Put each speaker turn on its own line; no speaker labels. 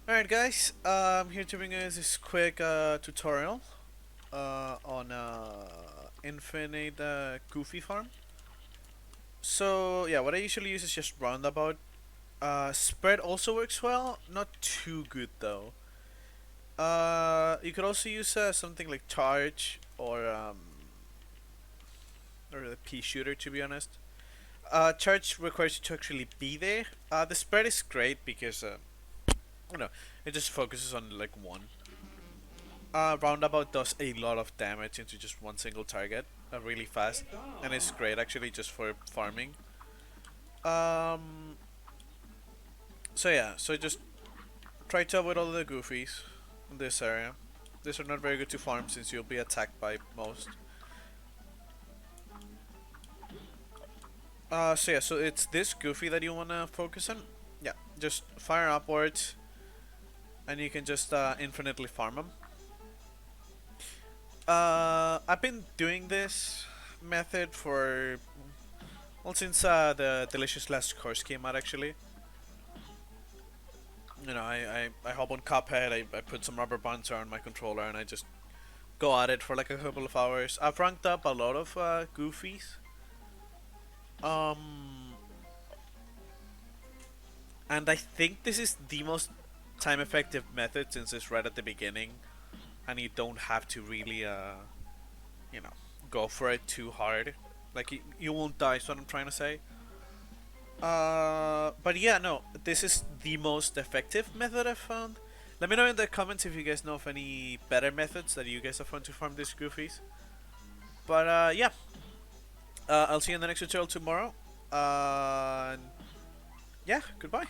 Alright guys, I'm here to bring you this quick tutorial on infinite Goofy farm. So yeah, what I usually use is just roundabout. Spread also works well, not too good though. You could also use something like charge or the pea shooter to be honest. Charge requires you to actually be there. The spread is great because you know it just focuses on like one. Roundabout does a lot of damage into just one single target, really fast, and it's great actually just for farming. Um, so yeah, so just try to avoid all the goofies in this area. These are not very good to farm since you'll be attacked by most. So yeah, so it's this goofy that you wanna focus on. Yeah, just fire upwards, and you can just infinitely farm them. I've been doing this method for well since the delicious last course came out actually. I hop on Cuphead, I put some rubber bands around my controller and I just go at it for like a couple of hours. I've ranked up a lot of goofies. Um, and I think this is the most time effective method since it's right at the beginning and you don't have to really, you know, go for it too hard. Like, you won't die, is what I'm trying to say. But yeah, no, this is the most effective method I've found. Let me know in the comments if you guys know of any better methods that you guys have found to farm these goofies. But yeah, I'll see you in the next tutorial tomorrow. And yeah, goodbye.